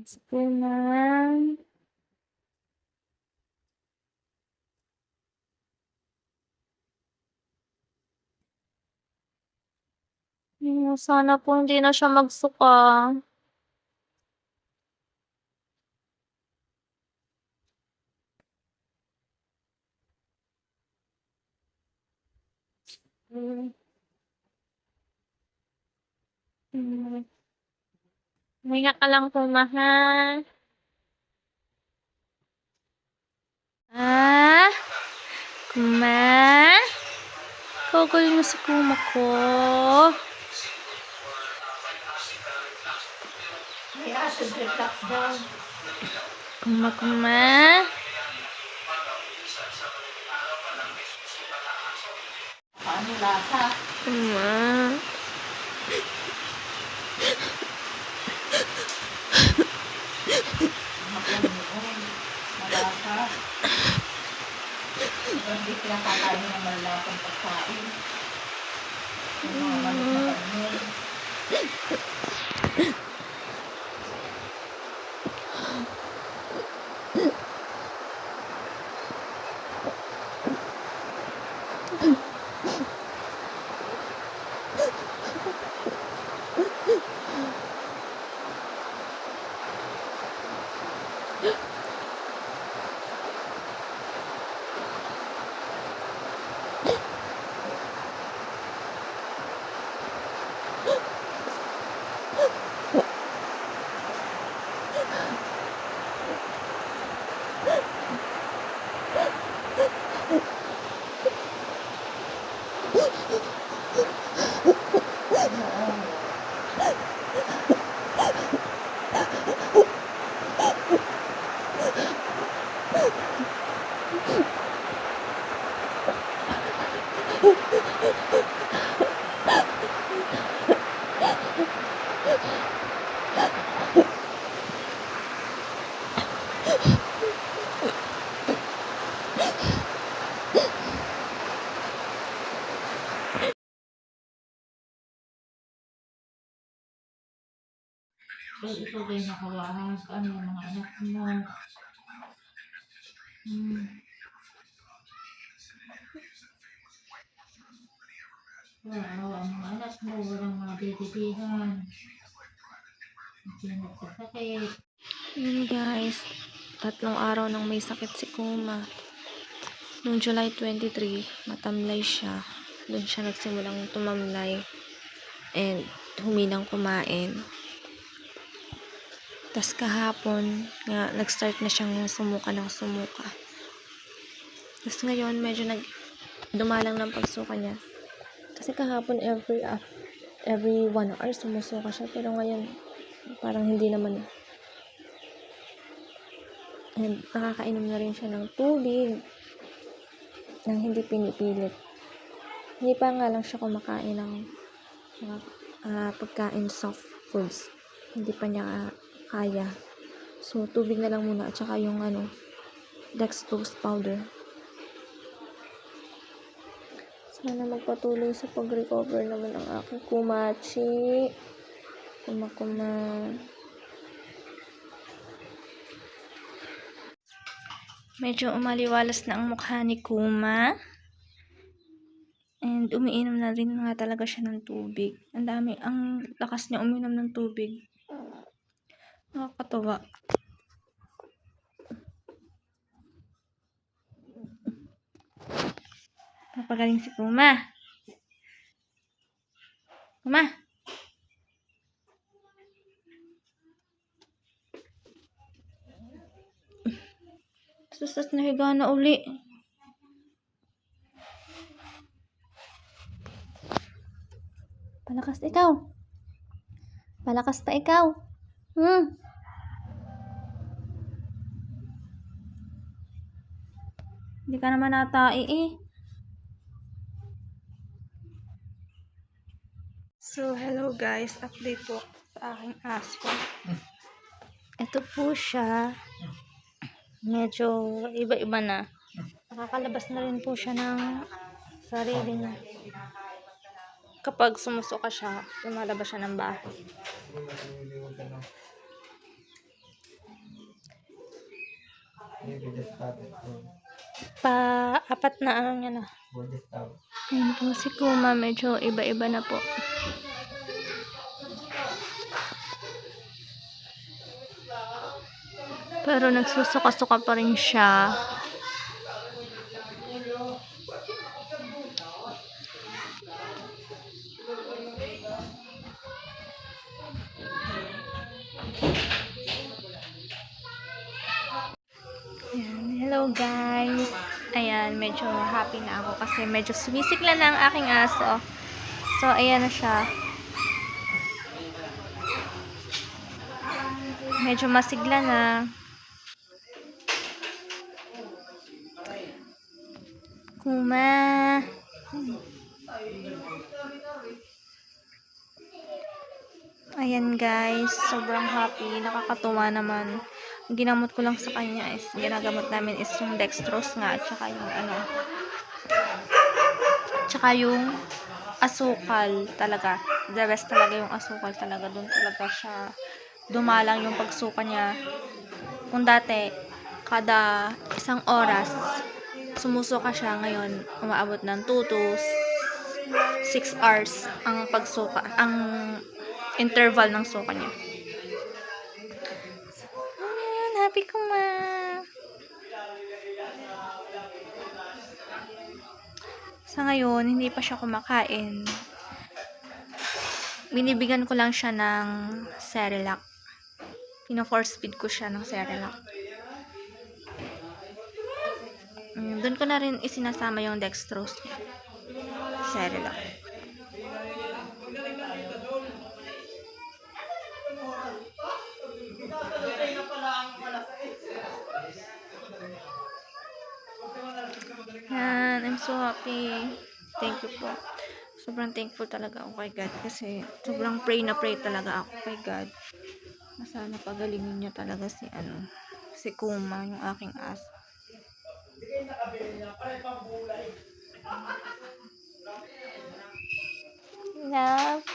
Sige na. Sana po hindi na siya magsuka. Hmm, hmm. Huminga ka lang po, mahal. Ah, Kuma? Kukunin mo si Kuma ko. May acid reflux daw. Kuma, Kuma. Paano lasa? Kuma. Malasa. Hindi pinakakain ng malalapang pagkain. Yung mga malit na kanin. So, ito kayo nakawahas. Ano yung mga anak mo? Wow, ang mga anak mo, walang mga tititihan. Hindi nagkasakit. Yun guys, 3 araw nang may sakit si Kuma. Noong July 23, matamlay siya. Doon siya nagsimulang tumamlay and huminang kumain. Tas kahapon, nga, nag-start na siyang sumuka ng sumuka. Tas ngayon, medyo dumalang ng pagsuka niya. Kasi kahapon, every 1 hour sumusuka siya. Pero ngayon, parang hindi naman. And nakakainom na rin siya ng tubig nang hindi pinipilit. Hindi pa nga lang siya kumakain ng mga pagkain soft foods. Hindi pa niya kaya. So, tubig na lang muna at saka yung dextrose powder. Sana magpatuloy sa pag-recover naman ang aking kumachi. Kuma. Medyo umaliwalas na ang mukha ni Kuma. And umiinom na rin nga talaga siya ng tubig. Ang lakas niya uminom ng tubig. Nakakatawa. Napagaling si Kuma. Kuma! Susas nahiga na uli. Palakas ikaw. Palakas pa ikaw. Hindi ka naman natai eh. So, hello guys. Update po sa aking aso. Ito po siya. Medyo iba-iba na. Nakakalabas na rin po siya ng sarili niya. Kapag sumusuka siya, lumalabas siya ng bahay. Pa-apat na ano niya na. Ayun po si Kuma, medyo iba-iba na po. Pero nagsusuka-suka pa rin siya. Ayan. Hello guys. Ayan, medyo happy na ako kasi medyo sumisikla na ang aking aso. So, ayan na siya. Medyo masigla na. Kuma. Ayan guys, sobrang happy. Nakakatuwa naman. Ang ginamot ko lang sa kanya is, ginagamot namin is yung dextrose nga, at saka yung ano, tsaka yung asukal talaga. The best talaga yung asukal talaga. Doon talaga siya dumalang yung pagsuka niya. Kung dati, kada isang oras, sumusuka siya. Ngayon, umaabot ng 2 to 6 hours ang pagsuka, ang interval ng suka niya. Ayan, happy ko ma. Sa ngayon, hindi pa siya kumakain. Binibigyan ko lang siya ng Cerelac. Pino-force feed ko siya ng Cerelac. Doon ko na rin isinasama yung dextrose niya. Cerelac. Yan, I'm so happy. Thank you po. Sobrang thankful talaga ako kay God kasi sobrang pray na pray talaga ako kay God. Sana pagalingin niya talaga si Kuma, yung aking aso. Love.